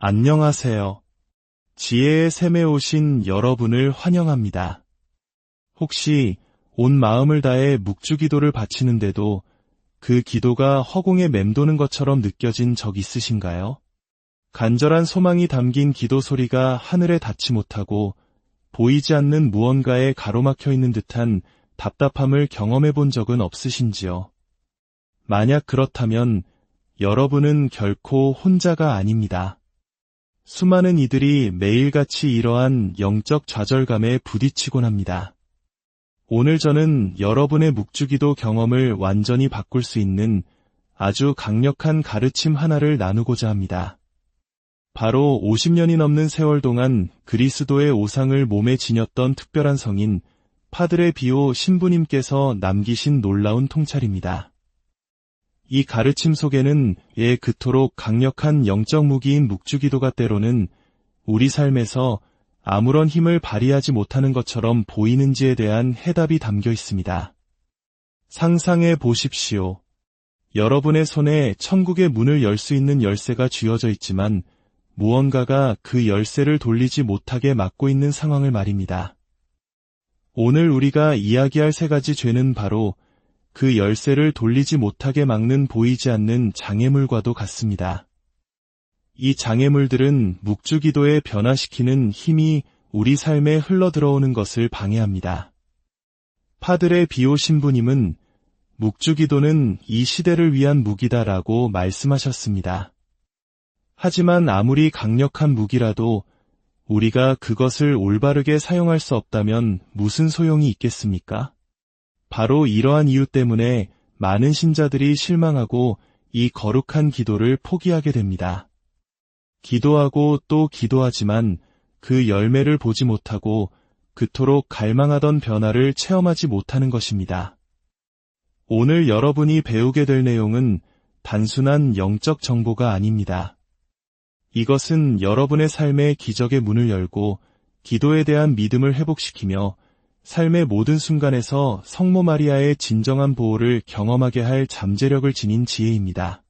안녕하세요. 지혜의 샘에 오신 여러분을 환영합니다. 혹시 온 마음을 다해 묵주기도를 바치는데도 그 기도가 허공에 맴도는 것처럼 느껴진 적 있으신가요? 간절한 소망이 담긴 기도 소리가 하늘에 닿지 못하고 보이지 않는 무언가에 가로막혀 있는 듯한 답답함을 경험해 본 적은 없으신지요? 만약 그렇다면 여러분은 결코 혼자가 아닙니다. 수많은 이들이 매일같이 이러한 영적 좌절감에 부딪히곤 합니다. 오늘 저는 여러분의 묵주기도 경험을 완전히 바꿀 수 있는 아주 강력한 가르침 하나를 나누고자 합니다. 바로 50년이 넘는 세월 동안 그리스도의 오상을 몸에 지녔던 특별한 성인 파드레 비오 신부님께서 남기신 놀라운 통찰입니다. 이 가르침 속에는 그토록 강력한 영적 무기인 묵주기도가 때로는 우리 삶에서 아무런 힘을 발휘하지 못하는 것처럼 보이는지에 대한 해답이 담겨 있습니다. 상상해 보십시오. 여러분의 손에 천국의 문을 열 수 있는 열쇠가 쥐어져 있지만 무언가가 그 열쇠를 돌리지 못하게 막고 있는 상황을 말입니다. 오늘 우리가 이야기할 세 가지 죄는 바로 그 열쇠를 돌리지 못하게 막는 보이지 않는 장애물과도 같습니다. 이 장애물들은 묵주기도에 변화시키는 힘이 우리 삶에 흘러들어오는 것을 방해합니다. 파드레 비오 신부님은 묵주기도는 이 시대를 위한 무기다라고 말씀하셨습니다. 하지만 아무리 강력한 무기라도 우리가 그것을 올바르게 사용할 수 없다면 무슨 소용이 있겠습니까? 바로 이러한 이유 때문에 많은 신자들이 실망하고 이 거룩한 기도를 포기하게 됩니다. 기도하고 또 기도하지만 그 열매를 보지 못하고 그토록 갈망하던 변화를 체험하지 못하는 것입니다. 오늘 여러분이 배우게 될 내용은 단순한 영적 정보가 아닙니다. 이것은 여러분의 삶의 기적의 문을 열고 기도에 대한 믿음을 회복시키며 삶의 모든 순간에서 성모 마리아의 진정한 보호를 경험하게 할 잠재력을 지닌 지혜입니다.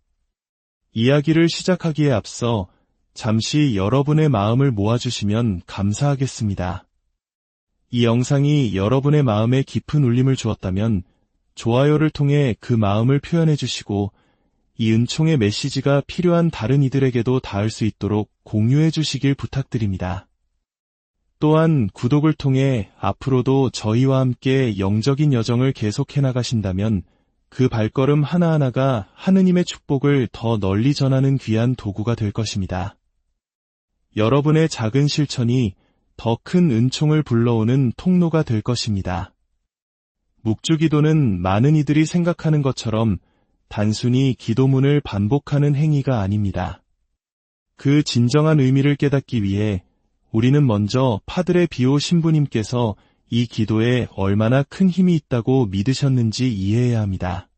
이야기를 시작하기에 앞서 잠시 여러분의 마음을 모아주시면 감사하겠습니다. 이 영상이 여러분의 마음에 깊은 울림을 주었다면 좋아요를 통해 그 마음을 표현해 주시고 이 은총의 메시지가 필요한 다른 이들에게도 닿을 수 있도록 공유해 주시길 부탁드립니다. 또한 구독을 통해 앞으로도 저희와 함께 영적인 여정을 계속해 나가신다면 그 발걸음 하나하나가 하느님의 축복을 더 널리 전하는 귀한 도구가 될 것입니다. 여러분의 작은 실천이 더 큰 은총을 불러오는 통로가 될 것입니다. 묵주기도는 많은 이들이 생각하는 것처럼 단순히 기도문을 반복하는 행위가 아닙니다. 그 진정한 의미를 깨닫기 위해 우리는 먼저 파드레 비오 신부님께서 이 기도에 얼마나 큰 힘이 있다고 믿으셨는지 이해해야 합니다.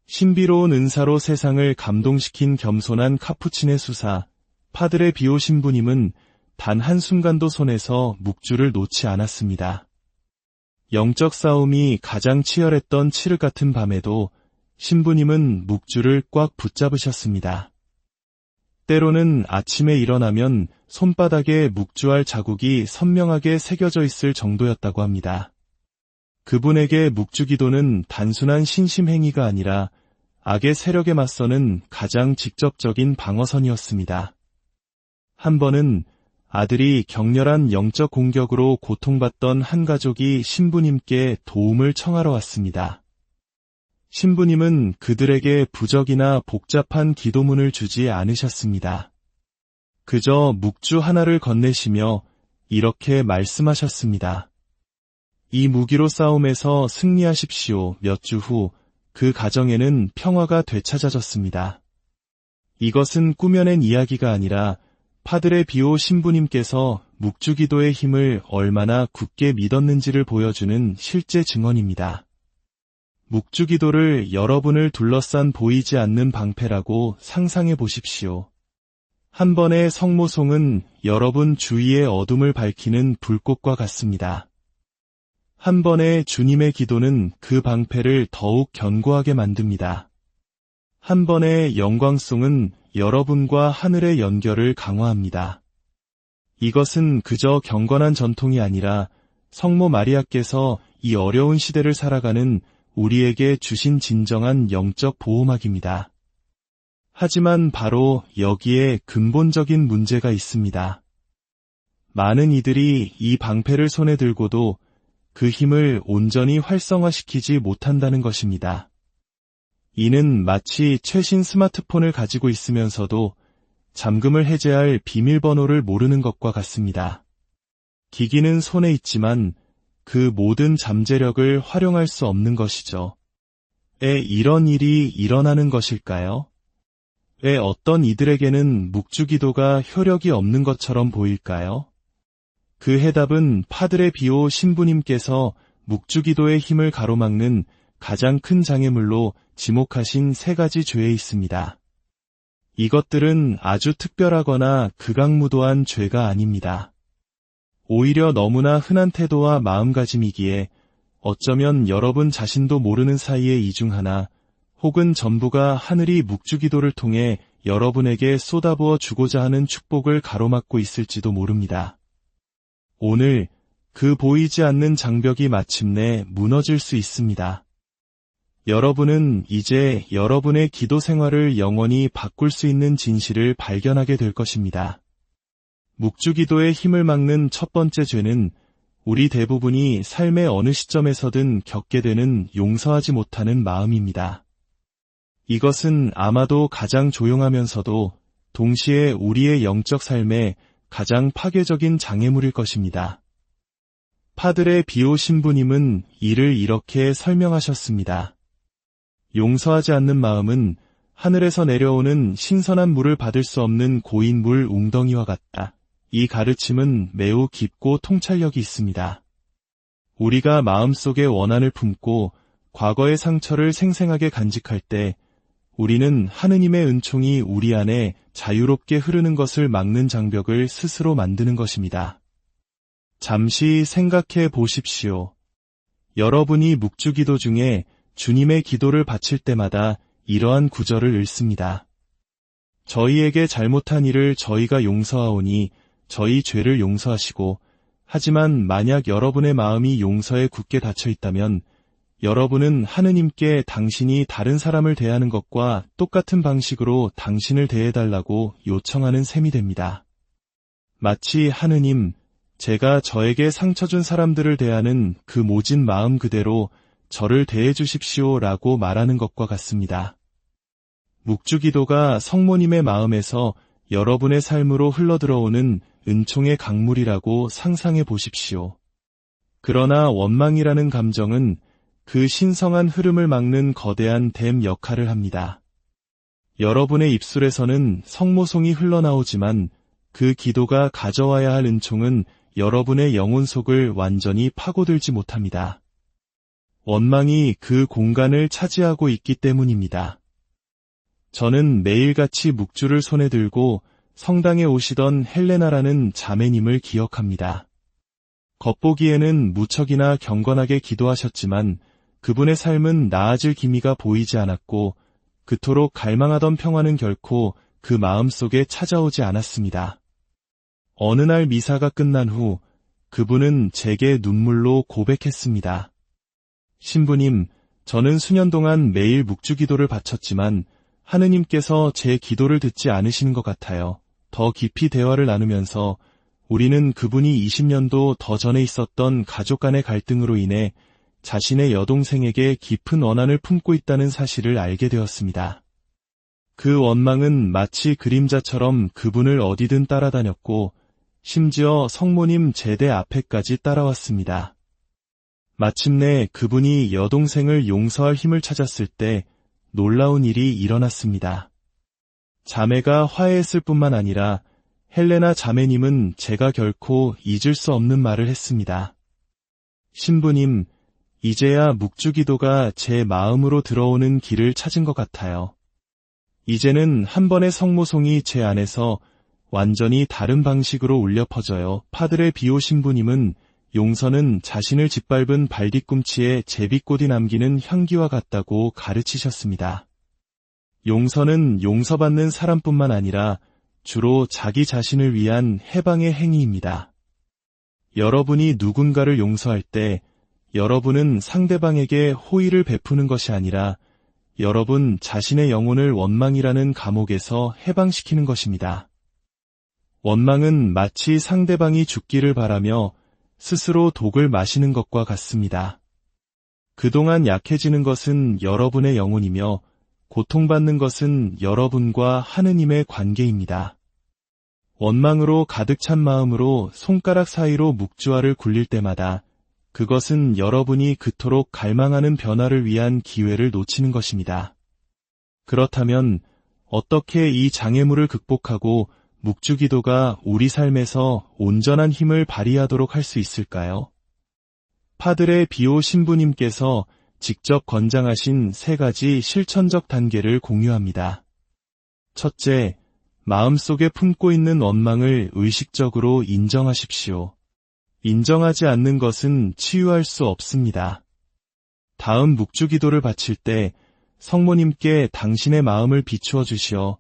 신비로운 은사로 세상을 감동시킨 겸손한 카푸친의 수사, 파드레 비오 신부님은 단 한순간도 손에서 묵주를 놓지 않았습니다. 영적 싸움이 가장 치열했던 칠흑 같은 밤에도 신부님은 묵주를 꽉 붙잡으셨습니다. 때로는 아침에 일어나면 손바닥에 묵주알 자국이 선명하게 새겨져 있을 정도였다고 합니다. 그분에게 묵주기도는 단순한 신심행위가 아니라 악의 세력에 맞서는 가장 직접적인 방어선이었습니다. 한 번은 아들이 격렬한 영적 공격으로 고통받던 한 가족이 신부님께 도움을 청하러 왔습니다. 신부님은 그들에게 부적이나 복잡한 기도문을 주지 않으셨습니다. 그저 묵주 하나를 건네시며 이렇게 말씀하셨습니다. 이 무기로 싸움에서 승리하십시오. 몇 주 후 그 가정에는 평화가 되찾아졌습니다. 이것은 꾸며낸 이야기가 아니라 파드레 비오 신부님께서 묵주기도의 힘을 얼마나 굳게 믿었는지를 보여주는 실제 증언입니다. 묵주기도를 여러분을 둘러싼 보이지 않는 방패라고 상상해 보십시오. 한 번의 성모송은 여러분 주위의 어둠을 밝히는 불꽃과 같습니다. 한 번의 주님의 기도는 그 방패를 더욱 견고하게 만듭니다. 한 번의 영광송은 여러분과 하늘의 연결을 강화합니다. 이것은 그저 경건한 전통이 아니라 성모 마리아께서 이 어려운 시대를 살아가는 우리에게 주신 진정한 영적 보호막입니다. 하지만 바로 여기에 근본적인 문제가 있습니다. 많은 이들이 이 방패를 손에 들고도 그 힘을 온전히 활성화시키지 못한다는 것입니다. 이는 마치 최신 스마트폰을 가지고 있으면서도 잠금을 해제할 비밀번호를 모르는 것과 같습니다. 기기는 손에 있지만 그 모든 잠재력을 활용할 수 없는 것이죠. 왜 이런 일이 일어나는 것일까요? 왜 어떤 이들에게는 묵주기도가 효력이 없는 것처럼 보일까요? 그 해답은 파드레 비오 신부님께서 묵주기도의 힘을 가로막는 가장 큰 장애물로 지목하신 세 가지 죄에 있습니다. 이것들은 아주 특별하거나 극악무도한 죄가 아닙니다. 오히려 너무나 흔한 태도와 마음가짐이기에 어쩌면 여러분 자신도 모르는 사이에 이 중 하나 혹은 전부가 하늘이 묵주기도를 통해 여러분에게 쏟아부어 주고자 하는 축복을 가로막고 있을지도 모릅니다. 오늘 그 보이지 않는 장벽이 마침내 무너질 수 있습니다. 여러분은 이제 여러분의 기도 생활을 영원히 바꿀 수 있는 진실을 발견하게 될 것입니다. 묵주기도의 힘을 막는 첫 번째 죄는 우리 대부분이 삶의 어느 시점에서든 겪게 되는 용서하지 못하는 마음입니다. 이것은 아마도 가장 조용하면서도 동시에 우리의 영적 삶에 가장 파괴적인 장애물일 것입니다. 파드레 비오 신부님은 이를 이렇게 설명하셨습니다. 용서하지 않는 마음은 하늘에서 내려오는 신선한 물을 받을 수 없는 고인 물 웅덩이와 같다. 이 가르침은 매우 깊고 통찰력이 있습니다. 우리가 마음속에 원한을 품고 과거의 상처를 생생하게 간직할 때 우리는 하느님의 은총이 우리 안에 자유롭게 흐르는 것을 막는 장벽을 스스로 만드는 것입니다. 잠시 생각해 보십시오. 여러분이 묵주기도 중에 주님의 기도를 바칠 때마다 이러한 구절을 읽습니다. 저희에게 잘못한 일을 저희가 용서하오니 저희 죄를 용서하시고, 하지만 만약 여러분의 마음이 용서에 굳게 닫혀 있다면 여러분은 하느님께 당신이 다른 사람을 대하는 것과 똑같은 방식으로 당신을 대해달라고 요청하는 셈이 됩니다. 마치 하느님, 제가 저에게 상처 준 사람들을 대하는 그 모진 마음 그대로 저를 대해 주십시오 라고 말하는 것과 같습니다. 묵주기도가 성모님의 마음에서 여러분의 삶으로 흘러들어오는 은총의 강물이라고 상상해 보십시오. 그러나 원망이라는 감정은 그 신성한 흐름을 막는 거대한 댐 역할을 합니다. 여러분의 입술에서는 성모송이 흘러나오지만 그 기도가 가져와야 할 은총은 여러분의 영혼 속을 완전히 파고들지 못합니다. 원망이 그 공간을 차지하고 있기 때문입니다. 저는 매일같이 묵주를 손에 들고 성당에 오시던 헬레나라는 자매님을 기억합니다. 겉보기에는 무척이나 경건하게 기도하셨지만 그분의 삶은 나아질 기미가 보이지 않았고 그토록 갈망하던 평화는 결코 그 마음속에 찾아오지 않았습니다. 어느 날 미사가 끝난 후 그분은 제게 눈물로 고백했습니다. 신부님, 저는 수년 동안 매일 묵주기도를 바쳤지만 하느님께서 제 기도를 듣지 않으시는 것 같아요. 더 깊이 대화를 나누면서 우리는 그분이 20년도 더 전에 있었던 가족 간의 갈등으로 인해 자신의 여동생에게 깊은 원한을 품고 있다는 사실을 알게 되었습니다. 그 원망은 마치 그림자처럼 그분을 어디든 따라다녔고 심지어 성모님 제대 앞에까지 따라왔습니다. 마침내 그분이 여동생을 용서할 힘을 찾았을 때 놀라운 일이 일어났습니다. 자매가 화해했을 뿐만 아니라 헬레나 자매님은 제가 결코 잊을 수 없는 말을 했습니다. 신부님, 이제야 묵주기도가 제 마음으로 들어오는 길을 찾은 것 같아요. 이제는 한 번의 성모송이 제 안에서 완전히 다른 방식으로 울려 퍼져요. 파드레 비오 신부님은 용서는 자신을 짓밟은 발뒤꿈치에 제비꽃이 남기는 향기와 같다고 가르치셨습니다. 용서는 용서받는 사람뿐만 아니라 주로 자기 자신을 위한 해방의 행위입니다. 여러분이 누군가를 용서할 때 여러분은 상대방에게 호의를 베푸는 것이 아니라 여러분 자신의 영혼을 원망이라는 감옥에서 해방시키는 것입니다. 원망은 마치 상대방이 죽기를 바라며 스스로 독을 마시는 것과 같습니다. 그동안 약해지는 것은 여러분의 영혼이며 고통받는 것은 여러분과 하느님의 관계입니다. 원망으로 가득 찬 마음으로 손가락 사이로 묵주알을 굴릴 때마다 그것은 여러분이 그토록 갈망하는 변화를 위한 기회를 놓치는 것입니다. 그렇다면 어떻게 이 장애물을 극복하고 묵주기도가 우리 삶에서 온전한 힘을 발휘하도록 할 수 있을까요? 파드레 비오 신부님께서 직접 권장하신 3가지 실천적 단계를 공유합니다. 첫째, 마음속에 품고 있는 원망을 의식적으로 인정하십시오. 인정하지 않는 것은 치유할 수 없습니다. 다음 묵주기도를 바칠 때 성모님께 당신의 마음을 비추어 주시어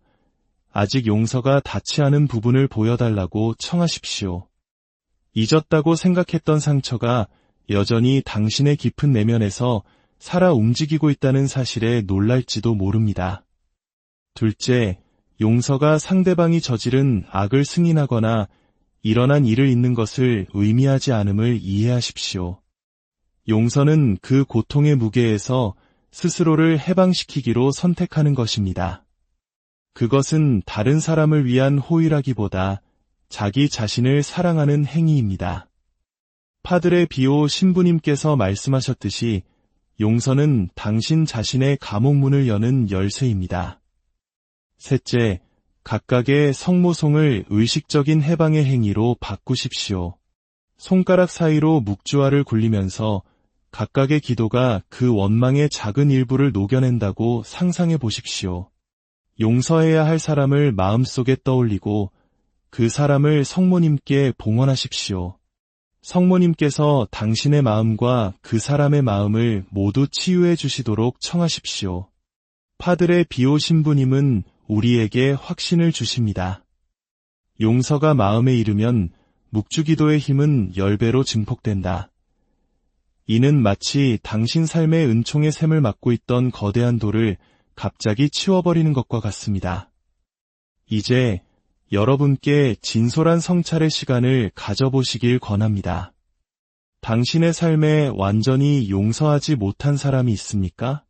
아직 용서가 닿지 않은 부분을 보여달라고 청하십시오. 잊었다고 생각했던 상처가 여전히 당신의 깊은 내면에서 살아 움직이고 있다는 사실에 놀랄지도 모릅니다. 둘째, 용서가 상대방이 저지른 악을 승인하거나 일어난 일을 잊는 것을 의미하지 않음을 이해하십시오. 용서는 그 고통의 무게에서 스스로를 해방시키기로 선택하는 것입니다. 그것은 다른 사람을 위한 호의라기보다 자기 자신을 사랑하는 행위입니다. 파드레 비오 신부님께서 말씀하셨듯이 용서는 당신 자신의 감옥문을 여는 열쇠입니다. 셋째, 각각의 성모송을 의식적인 해방의 행위로 바꾸십시오. 손가락 사이로 묵주알을 굴리면서 각각의 기도가 그 원망의 작은 일부를 녹여낸다고 상상해 보십시오. 용서해야 할 사람을 마음속에 떠올리고 그 사람을 성모님께 봉헌하십시오. 성모님께서 당신의 마음과 그 사람의 마음을 모두 치유해 주시도록 청하십시오. 파드레 비오 신부님은 우리에게 확신을 주십니다. 용서가 마음에 이르면 묵주기도의 힘은 10배로 증폭된다. 이는 마치 당신 삶의 은총의 샘을 막고 있던 거대한 돌을 갑자기 치워버리는 것과 같습니다. 이제 여러분께 진솔한 성찰의 시간을 가져보시길 권합니다. 당신의 삶에 완전히 용서하지 못한 사람이 있습니까?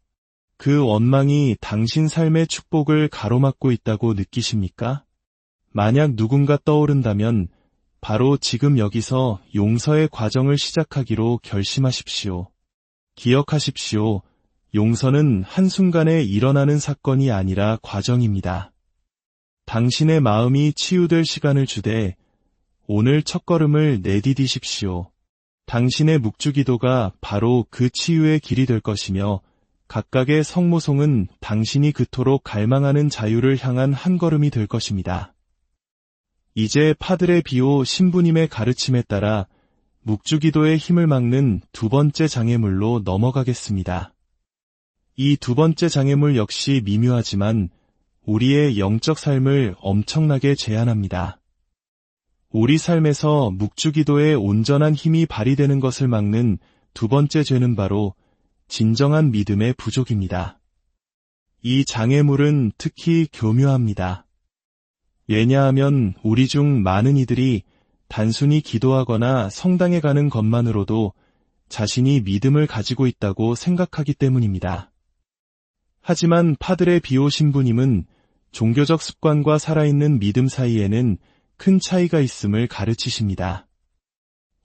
그 원망이 당신 삶의 축복을 가로막고 있다고 느끼십니까? 만약 누군가 떠오른다면 바로 지금 여기서 용서의 과정을 시작하기로 결심하십시오. 기억하십시오. 용서는 한순간에 일어나는 사건이 아니라 과정입니다. 당신의 마음이 치유될 시간을 주되 오늘 첫걸음을 내디디십시오. 당신의 묵주기도가 바로 그 치유의 길이 될 것이며 각각의 성모송은 당신이 그토록 갈망하는 자유를 향한 한 걸음이 될 것입니다. 이제 파드레 비오 신부님의 가르침에 따라 묵주기도의 힘을 막는 2번째 장애물로 넘어가겠습니다. 이 2번째 장애물 역시 미묘하지만 우리의 영적 삶을 엄청나게 제한합니다. 우리 삶에서 묵주기도의 온전한 힘이 발휘되는 것을 막는 2번째 죄는 바로 진정한 믿음의 부족입니다. 이 장애물은 특히 교묘합니다. 왜냐하면 우리 중 많은 이들이 단순히 기도하거나 성당에 가는 것만으로도 자신이 믿음을 가지고 있다고 생각하기 때문입니다. 하지만 파드레 비오 신부님은 종교적 습관과 살아있는 믿음 사이에는 큰 차이가 있음을 가르치십니다.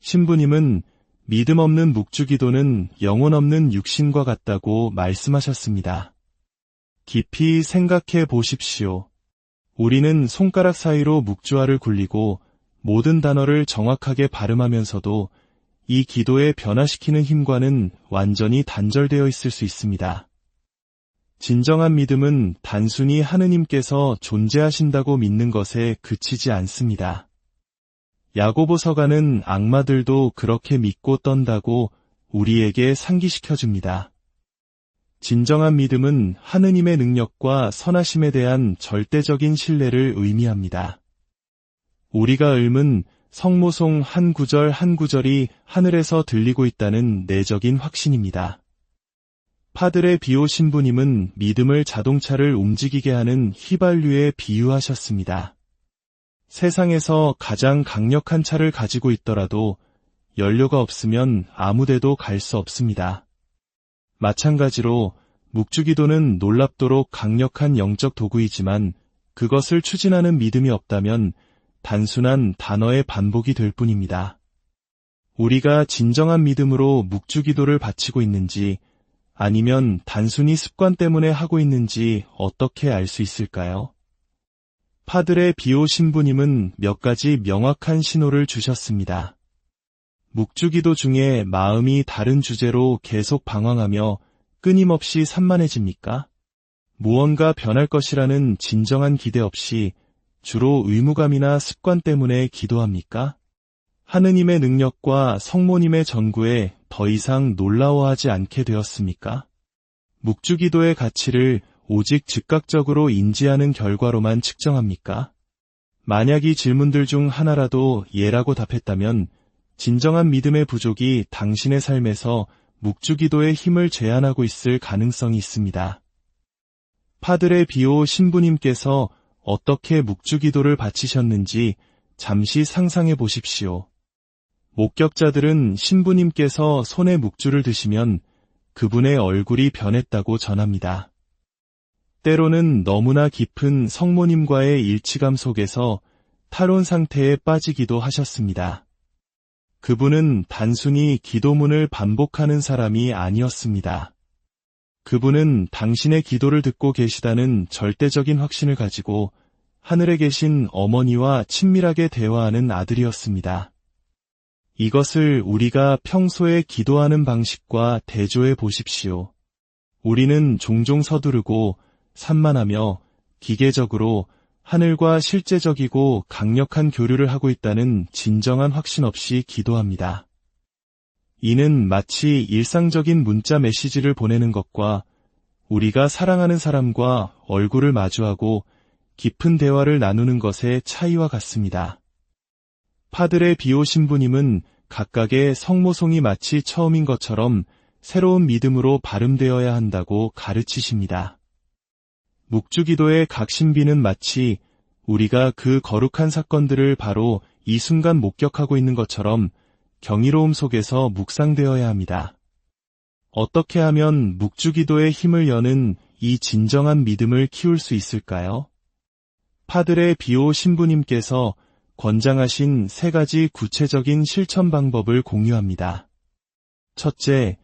신부님은 믿음 없는 묵주기도는 영혼 없는 육신과 같다고 말씀하셨습니다. 깊이 생각해 보십시오. 우리는 손가락 사이로 묵주알을 굴리고 모든 단어를 정확하게 발음하면서도 이 기도에 변화시키는 힘과는 완전히 단절되어 있을 수 있습니다. 진정한 믿음은 단순히 하느님께서 존재하신다고 믿는 것에 그치지 않습니다. 야고보서가는 악마들도 그렇게 믿고 떤다고 우리에게 상기시켜줍니다. 진정한 믿음은 하느님의 능력과 선하심에 대한 절대적인 신뢰를 의미합니다. 우리가 읊은 성모송 한 구절 한 구절이 하늘에서 들리고 있다는 내적인 확신입니다. 파드레 비오 신부님은 믿음을 자동차를 움직이게 하는 휘발유에 비유하셨습니다. 세상에서 가장 강력한 차를 가지고 있더라도 연료가 없으면 아무데도 갈 수 없습니다. 마찬가지로 묵주기도는 놀랍도록 강력한 영적 도구이지만 그것을 추진하는 믿음이 없다면 단순한 단어의 반복이 될 뿐입니다. 우리가 진정한 믿음으로 묵주기도를 바치고 있는지 아니면 단순히 습관 때문에 하고 있는지 어떻게 알 수 있을까요? 파드레 비오 신부님은 몇 가지 명확한 신호를 주셨습니다. 묵주기도 중에 마음이 다른 주제로 계속 방황하며 끊임없이 산만해집니까? 무언가 변할 것이라는 진정한 기대 없이 주로 의무감이나 습관 때문에 기도합니까? 하느님의 능력과 성모님의 전구에 더 이상 놀라워하지 않게 되었습니까? 묵주기도의 가치를 오직 즉각적으로 인지하는 결과로만 측정합니까? 만약 이 질문들 중 하나라도 예라고 답했다면 진정한 믿음의 부족이 당신의 삶에서 묵주기도의 힘을 제한하고 있을 가능성이 있습니다. 파드레 비오 신부님께서 어떻게 묵주기도를 바치셨는지 잠시 상상해 보십시오. 목격자들은 신부님께서 손에 묵주를 드시면 그분의 얼굴이 변했다고 전합니다. 때로는 너무나 깊은 성모님과의 일치감 속에서 탈원 상태에 빠지기도 하셨습니다. 그분은 단순히 기도문을 반복하는 사람이 아니었습니다. 그분은 당신의 기도를 듣고 계시다는 절대적인 확신을 가지고 하늘에 계신 어머니와 친밀하게 대화하는 아들이었습니다. 이것을 우리가 평소에 기도하는 방식과 대조해 보십시오. 우리는 종종 서두르고 산만하며 기계적으로 하늘과 실제적이고 강력한 교류를 하고 있다는 진정한 확신 없이 기도합니다. 이는 마치 일상적인 문자 메시지를 보내는 것과 우리가 사랑하는 사람과 얼굴을 마주하고 깊은 대화를 나누는 것의 차이와 같습니다. 파드레 비오 신부님은 각각의 성모송이 마치 처음인 것처럼 새로운 믿음으로 발음되어야 한다고 가르치십니다. 묵주기도의 각 신비는 마치 우리가 그 거룩한 사건들을 바로 이 순간 목격하고 있는 것처럼 경이로움 속에서 묵상되어야 합니다. 어떻게 하면 묵주기도의 힘을 여는 이 진정한 믿음을 키울 수 있을까요? 파드레 비오 신부님께서 권장하신 3가지 구체적인 실천 방법을 공유합니다. 첫째,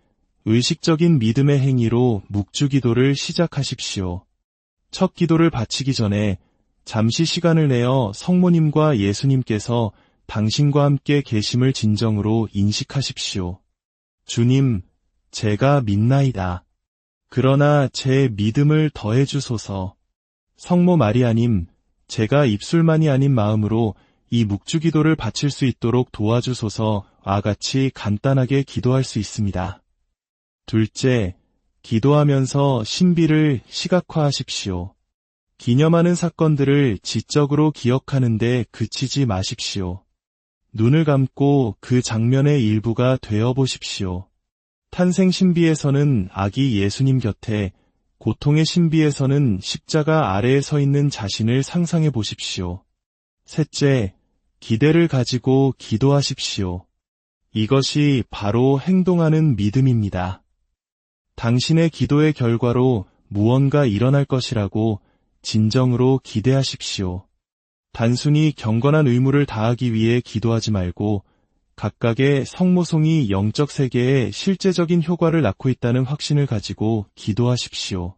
의식적인 믿음의 행위로 묵주기도를 시작하십시오. 첫 기도를 바치기 전에 잠시 시간을 내어 성모님과 예수님께서 당신과 함께 계심을 진정으로 인식하십시오. 주님, 제가 믿나이다. 그러나 제 믿음을 더해주소서. 성모 마리아님, 제가 입술만이 아닌 마음으로 이 묵주기도를 바칠 수 있도록 도와주소서와 같이 간단하게 기도할 수 있습니다. 둘째, 기도하면서 신비를 시각화하십시오. 기념하는 사건들을 지적으로 기억하는 데 그치지 마십시오. 눈을 감고 그 장면의 일부가 되어 보십시오. 탄생 신비에서는 아기 예수님 곁에, 고통의 신비에서는 십자가 아래에 서 있는 자신을 상상해 보십시오. 셋째, 기대를 가지고 기도하십시오. 이것이 바로 행동하는 믿음입니다. 당신의 기도의 결과로 무언가 일어날 것이라고 진정으로 기대하십시오. 단순히 경건한 의무를 다하기 위해 기도하지 말고 각각의 성모송이 영적 세계에 실제적인 효과를 낳고 있다는 확신을 가지고 기도하십시오.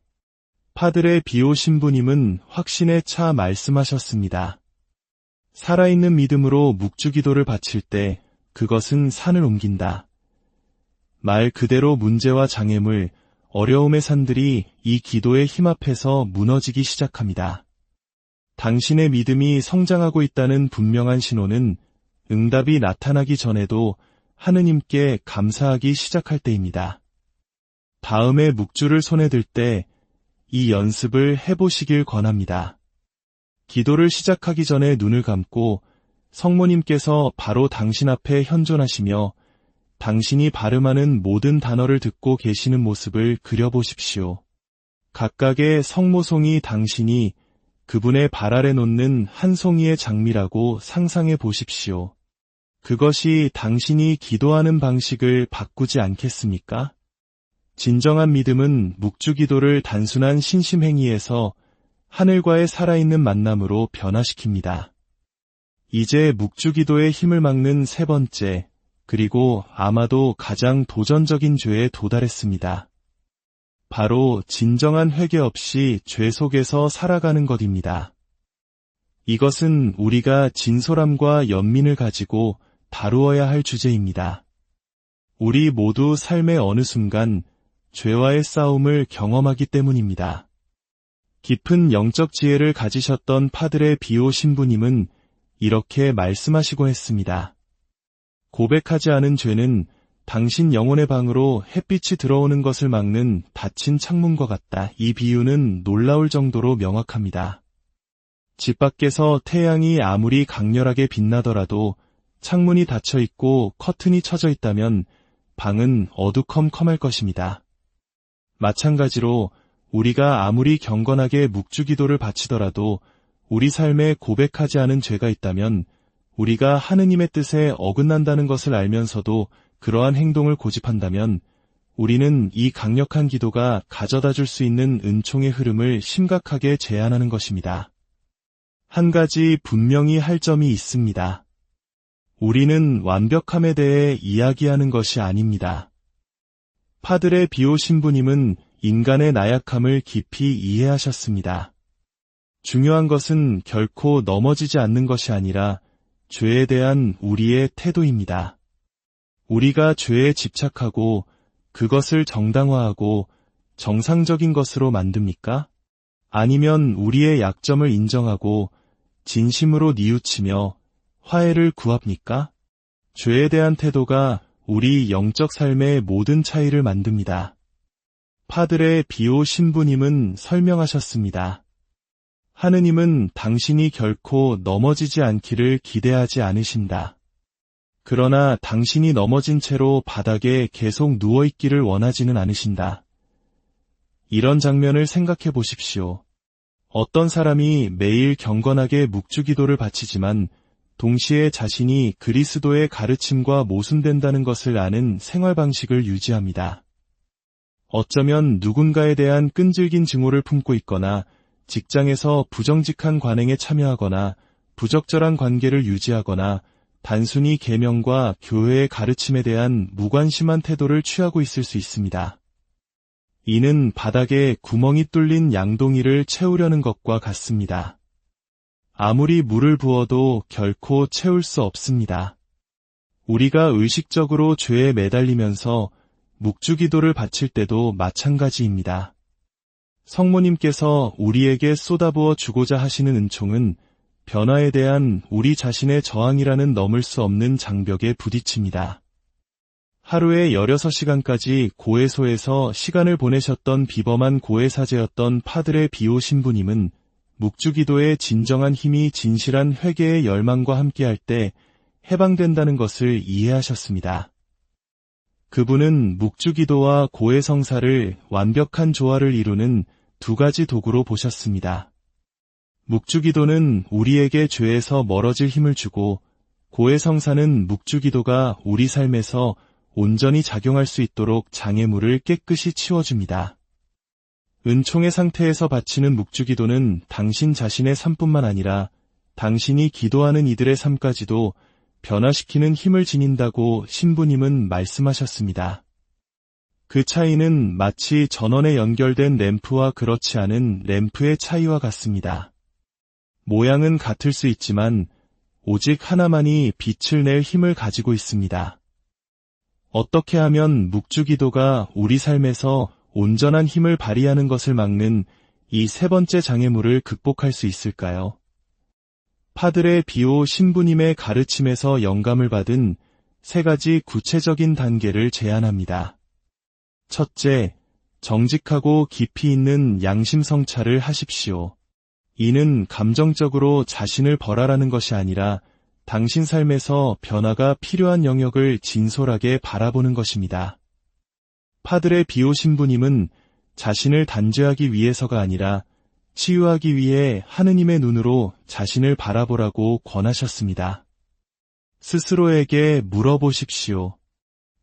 파드레 비오 신부님은 확신에 차 말씀하셨습니다. 살아있는 믿음으로 묵주기도를 바칠 때 그것은 산을 옮긴다. 말 그대로 문제와 장애물, 어려움의 산들이 이 기도의 힘 앞에서 무너지기 시작합니다. 당신의 믿음이 성장하고 있다는 분명한 신호는 응답이 나타나기 전에도 하느님께 감사하기 시작할 때입니다. 다음에 묵주를 손에 들 때 이 연습을 해보시길 권합니다. 기도를 시작하기 전에 눈을 감고 성모님께서 바로 당신 앞에 현존하시며 당신이 발음하는 모든 단어를 듣고 계시는 모습을 그려보십시오. 각각의 성모송이 당신이 그분의 발 아래 놓는 한 송이의 장미라고 상상해 보십시오. 그것이 당신이 기도하는 방식을 바꾸지 않겠습니까? 진정한 믿음은 묵주기도를 단순한 신심행위에서 하늘과의 살아있는 만남으로 변화시킵니다. 이제 묵주기도의 힘을 막는 세 번째, 그리고 아마도 가장 도전적인 죄에 도달했습니다. 바로 진정한 회개 없이 죄 속에서 살아가는 것입니다. 이것은 우리가 진솔함과 연민을 가지고 다루어야 할 주제입니다. 우리 모두 삶의 어느 순간 죄와의 싸움을 경험하기 때문입니다. 깊은 영적 지혜를 가지셨던 파드레 비오 신부님은 이렇게 말씀하시곤 했습니다. 고백하지 않은 죄는 당신 영혼의 방으로 햇빛이 들어오는 것을 막는 닫힌 창문과 같다. 이 비유는 놀라울 정도로 명확합니다. 집 밖에서 태양이 아무리 강렬하게 빛나더라도 창문이 닫혀 있고 커튼이 쳐져 있다면 방은 어두컴컴할 것입니다. 마찬가지로 우리가 아무리 경건하게 묵주기도를 바치더라도 우리 삶에 고백하지 않은 죄가 있다면 우리가 하느님의 뜻에 어긋난다는 것을 알면서도 그러한 행동을 고집한다면 우리는 이 강력한 기도가 가져다 줄 수 있는 은총의 흐름을 심각하게 제한하는 것입니다. 한 가지 분명히 할 점이 있습니다. 우리는 완벽함에 대해 이야기하는 것이 아닙니다. 파드레 비오 신부님은 인간의 나약함을 깊이 이해하셨습니다. 중요한 것은 결코 넘어지지 않는 것이 아니라 죄에 대한 우리의 태도입니다. 우리가 죄에 집착하고 그것을 정당화하고 정상적인 것으로 만듭니까? 아니면 우리의 약점을 인정하고 진심으로 뉘우치며 화해를 구합니까? 죄에 대한 태도가 우리 영적 삶의 모든 차이를 만듭니다. 파드레 비오 신부님은 설명하셨습니다. 하느님은 당신이 결코 넘어지지 않기를 기대하지 않으신다. 그러나 당신이 넘어진 채로 바닥에 계속 누워있기를 원하지는 않으신다. 이런 장면을 생각해 보십시오. 어떤 사람이 매일 경건하게 묵주기도를 바치지만 동시에 자신이 그리스도의 가르침과 모순된다는 것을 아는 생활 방식을 유지합니다. 어쩌면 누군가에 대한 끈질긴 증오를 품고 있거나 직장에서 부정직한 관행에 참여하거나 부적절한 관계를 유지하거나 단순히 계명과 교회의 가르침에 대한 무관심한 태도를 취하고 있을 수 있습니다. 이는 바닥에 구멍이 뚫린 양동이를 채우려는 것과 같습니다. 아무리 물을 부어도 결코 채울 수 없습니다. 우리가 의식적으로 죄에 매달리면서 묵주기도를 바칠 때도 마찬가지입니다. 성모님께서 우리에게 쏟아부어 주고자 하시는 은총은 변화에 대한 우리 자신의 저항이라는 넘을 수 없는 장벽에 부딪힙니다. 하루에 16시간까지 고해소에서 시간을 보내셨던 비범한 고해사제였던 파드레 비오 신부님은 묵주기도의 진정한 힘이 진실한 회개의 열망과 함께할 때 해방된다는 것을 이해하셨습니다. 그분은 묵주기도와 고해성사를 완벽한 조화를 이루는 두 가지 도구로 보셨습니다. 묵주기도는 우리에게 죄에서 멀어질 힘을 주고 고해성사는 묵주기도가 우리 삶에서 온전히 작용할 수 있도록 장애물을 깨끗이 치워줍니다. 은총의 상태에서 바치는 묵주기도는 당신 자신의 삶뿐만 아니라 당신이 기도하는 이들의 삶까지도 변화시키는 힘을 지닌다고 신부님은 말씀하셨습니다. 그 차이는 마치 전원에 연결된 램프와 그렇지 않은 램프의 차이와 같습니다. 모양은 같을 수 있지만 오직 하나만이 빛을 낼 힘을 가지고 있습니다. 어떻게 하면 묵주기도가 우리 삶에서 온전한 힘을 발휘하는 것을 막는 이 세 번째 장애물을 극복할 수 있을까요? 파드레 비오 신부님의 가르침에서 영감을 받은 세 가지 구체적인 단계를 제안합니다. 첫째, 정직하고 깊이 있는 양심 성찰을 하십시오. 이는 감정적으로 자신을 벌하라는 것이 아니라 당신 삶에서 변화가 필요한 영역을 진솔하게 바라보는 것입니다. 파드레 비오 신부님은 자신을 단죄하기 위해서가 아니라 치유하기 위해 하느님의 눈으로 자신을 바라보라고 권하셨습니다. 스스로에게 물어보십시오.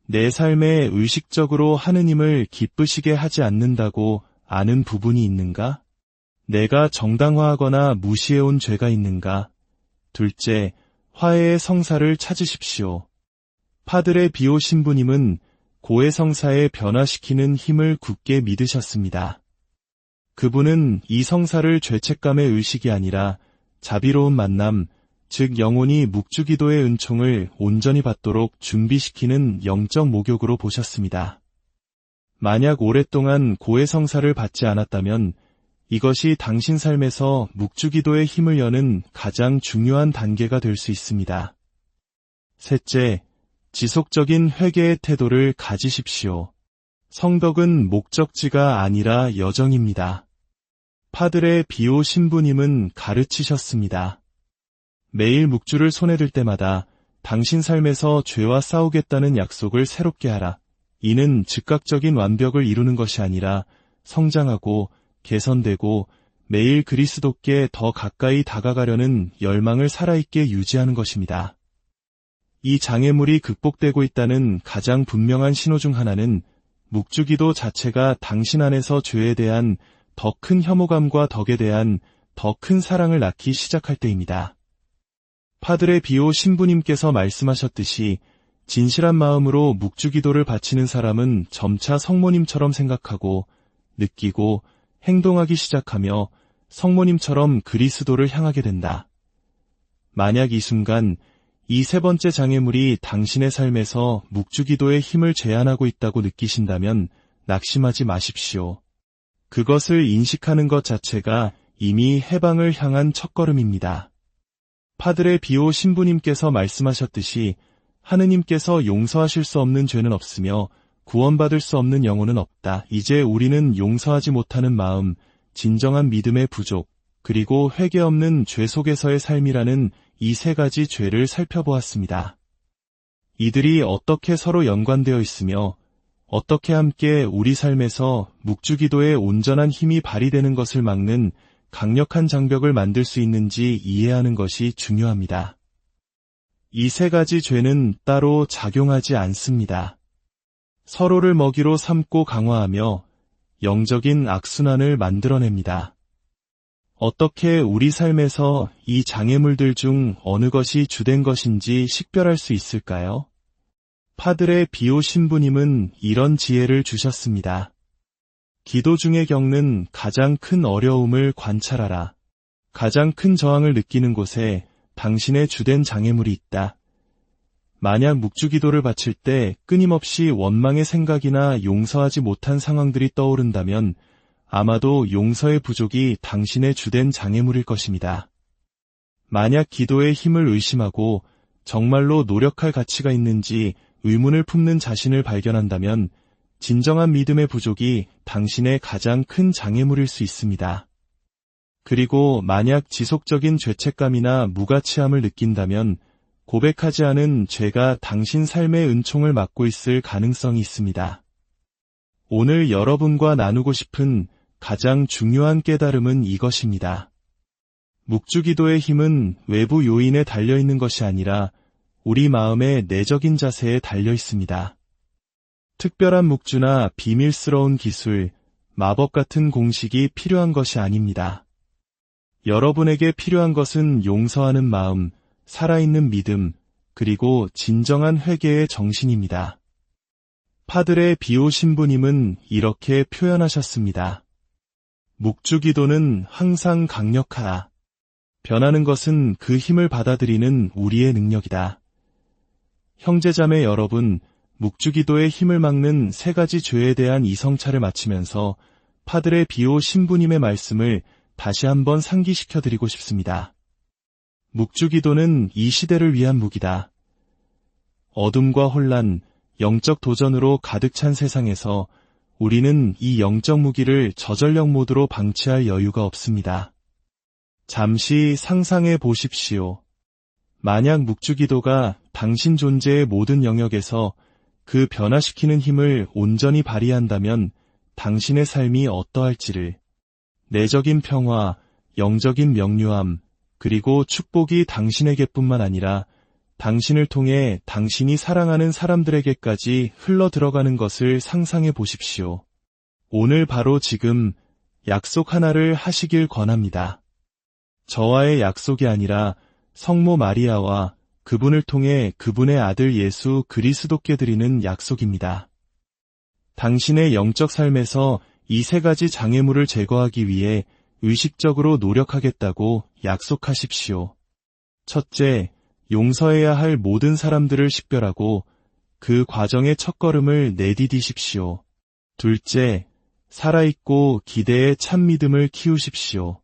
내 삶에 의식적으로 하느님을 기쁘시게 하지 않는다고 아는 부분이 있는가? 내가 정당화하거나 무시해온 죄가 있는가? 둘째, 화해의 성사를 찾으십시오. 파드레 비오 신부님은 고해 성사에 변화시키는 힘을 굳게 믿으셨습니다. 그분은 이 성사를 죄책감의 의식이 아니라 자비로운 만남, 즉 영혼이 묵주기도의 은총을 온전히 받도록 준비시키는 영적 목욕으로 보셨습니다. 만약 오랫동안 고해 성사를 받지 않았다면 이것이 당신 삶에서 묵주기도의 힘을 여는 가장 중요한 단계가 될 수 있습니다. 셋째, 지속적인 회개의 태도를 가지십시오. 성덕은 목적지가 아니라 여정입니다. 파드레 비오 신부님은 가르치셨습니다. 매일 묵주를 손에 들 때마다 당신 삶에서 죄와 싸우겠다는 약속을 새롭게 하라. 이는 즉각적인 완벽을 이루는 것이 아니라 성장하고 개선되고 매일 그리스도께 더 가까이 다가가려는 열망을 살아있게 유지하는 것입니다. 이 장애물이 극복되고 있다는 가장 분명한 신호 중 하나는 묵주기도 자체가 당신 안에서 죄에 대한 더 큰 혐오감과 덕에 대한 더 큰 사랑을 낳기 시작할 때입니다. 파드레 비오 신부님께서 말씀하셨듯이 진실한 마음으로 묵주기도를 바치는 사람은 점차 성모님처럼 생각하고 느끼고 행동하기 시작하며 성모님처럼 그리스도를 향하게 된다. 만약 이 순간 이 세 번째 장애물이 당신의 삶에서 묵주기도의 힘을 제한하고 있다고 느끼신다면 낙심하지 마십시오. 그것을 인식하는 것 자체가 이미 해방을 향한 첫걸음입니다. 파드레 비오 신부님께서 말씀하셨듯이 하느님께서 용서하실 수 없는 죄는 없으며 구원받을 수 없는 영혼은 없다. 이제 우리는 용서하지 못하는 마음, 진정한 믿음의 부족, 그리고 회개 없는 죄 속에서의 삶이라는 이 세 가지 죄를 살펴보았습니다. 이들이 어떻게 서로 연관되어 있으며 어떻게 함께 우리 삶에서 묵주기도의 온전한 힘이 발휘되는 것을 막는 강력한 장벽을 만들 수 있는지 이해하는 것이 중요합니다. 이 세 가지 죄는 따로 작용하지 않습니다. 서로를 먹이로 삼고 강화하며 영적인 악순환을 만들어냅니다. 어떻게 우리 삶에서 이 장애물들 중 어느 것이 주된 것인지 식별할 수 있을까요? 파드레 비오 신부님은 이런 지혜를 주셨습니다. 기도 중에 겪는 가장 큰 어려움을 관찰하라. 가장 큰 저항을 느끼는 곳에 당신의 주된 장애물이 있다. 만약 묵주기도를 바칠 때 끊임없이 원망의 생각이나 용서하지 못한 상황들이 떠오른다면 아마도 용서의 부족이 당신의 주된 장애물일 것입니다. 만약 기도의 힘을 의심하고 정말로 노력할 가치가 있는지 의문을 품는 자신을 발견한다면 진정한 믿음의 부족이 당신의 가장 큰 장애물일 수 있습니다. 그리고 만약 지속적인 죄책감이나 무가치함을 느낀다면 고백하지 않은 죄가 당신 삶의 은총을 막고 있을 가능성이 있습니다. 오늘 여러분과 나누고 싶은 가장 중요한 깨달음은 이것입니다. 묵주기도의 힘은 외부 요인에 달려있는 것이 아니라 우리 마음의 내적인 자세에 달려 있습니다. 특별한 묵주나 비밀스러운 기술, 마법 같은 공식이 필요한 것이 아닙니다. 여러분에게 필요한 것은 용서하는 마음, 살아있는 믿음, 그리고 진정한 회개의 정신입니다. 파드레 비오 신부님은 이렇게 표현하셨습니다. 묵주기도는 항상 강력하다. 변하는 것은 그 힘을 받아들이는 우리의 능력이다. 형제자매 여러분, 묵주기도의 힘을 막는 세 가지 죄에 대한 이 성찰을 마치면서 파드레 비오 신부님의 말씀을 다시 한번 상기시켜드리고 싶습니다. 묵주기도는 이 시대를 위한 무기다. 어둠과 혼란, 영적 도전으로 가득 찬 세상에서 우리는 이 영적 무기를 저전력 모드로 방치할 여유가 없습니다. 잠시 상상해 보십시오. 만약 묵주기도가 당신 존재의 모든 영역에서 그 변화시키는 힘을 온전히 발휘한다면 당신의 삶이 어떠할지를, 내적인 평화, 영적인 명료함, 그리고 축복이 당신에게뿐만 아니라 당신을 통해 당신이 사랑하는 사람들에게까지 흘러 들어가는 것을 상상해 보십시오. 오늘 바로 지금 약속 하나를 하시길 권합니다. 저와의 약속이 아니라 성모 마리아와 그분을 통해 그분의 아들 예수 그리스도께 드리는 약속입니다. 당신의 영적 삶에서 이 세 가지 장애물을 제거하기 위해 의식적으로 노력하겠다고 약속하십시오. 첫째, 용서해야 할 모든 사람들을 식별하고 그 과정의 첫걸음을 내디디십시오. 둘째, 살아있고 기대의 참 믿음을 키우십시오.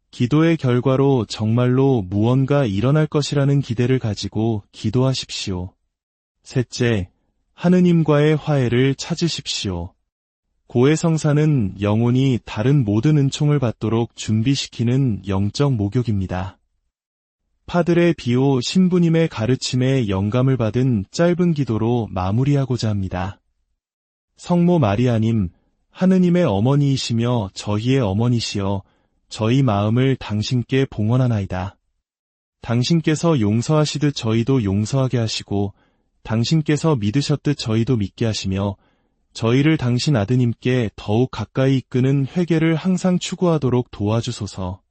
기도의 결과로 정말로 무언가 일어날 것이라는 기대를 가지고 기도하십시오. 셋째, 하느님과의 화해를 찾으십시오. 고해성사는 영혼이 다른 모든 은총을 받도록 준비시키는 영적 목욕입니다. 파드레 비오 신부님의 가르침에 영감을 받은 짧은 기도로 마무리하고자 합니다. 성모 마리아님, 하느님의 어머니이시며 저희의 어머니시여 저희 마음을 당신께 봉헌하나이다. 당신께서 용서하시듯 저희도 용서하게 하시고 당신께서 믿으셨듯 저희도 믿게 하시며 저희를 당신 아드님께 더욱 가까이 이끄는 회개를 항상 추구하도록 도와주소서.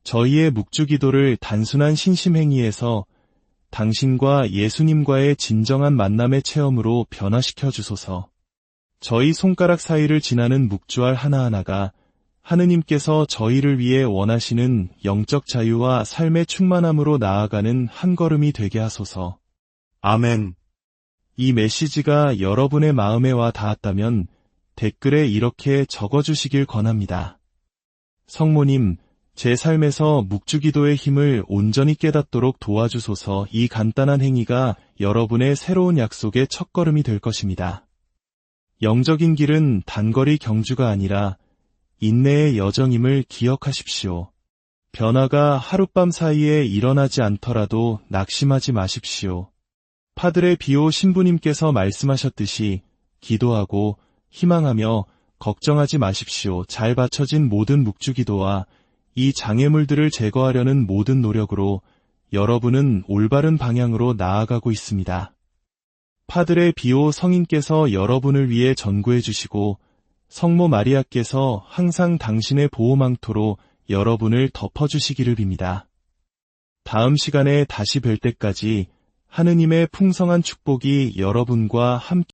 저희의 묵주기도를 단순한 신심행위에서 당신과 예수님과의 진정한 만남의 체험으로 변화시켜 주소서. 저희 손가락 사이를 지나는 묵주알 하나하나가 하느님께서 저희를 위해 원하시는 영적 자유와 삶의 충만함으로 나아가는 한 걸음이 되게 하소서. 아멘. 이 메시지가 여러분의 마음에 와 닿았다면 댓글에 이렇게 적어주시길 권합니다. 성모님, 제 삶에서 묵주기도의 힘을 온전히 깨닫도록 도와주소서. 이 간단한 행위가 여러분의 새로운 약속의 첫걸음이 될 것입니다. 영적인 길은 단거리 경주가 아니라 인내의 여정임을 기억하십시오. 변화가 하룻밤 사이에 일어나지 않더라도 낙심하지 마십시오. 파드레 비오 신부님께서 말씀하셨듯이 기도하고 희망하며 걱정하지 마십시오. 잘 받쳐진 모든 묵주기도와 이 장애물들을 제거하려는 모든 노력으로 여러분은 올바른 방향으로 나아가고 있습니다. 파드레 비오 성인께서 여러분을 위해 전구해 주시고 성모 마리아께서 항상 당신의 보호망토로 여러분을 덮어주시기를 빕니다. 다음 시간에 다시 뵐 때까지 하느님의 풍성한 축복이 여러분과 함께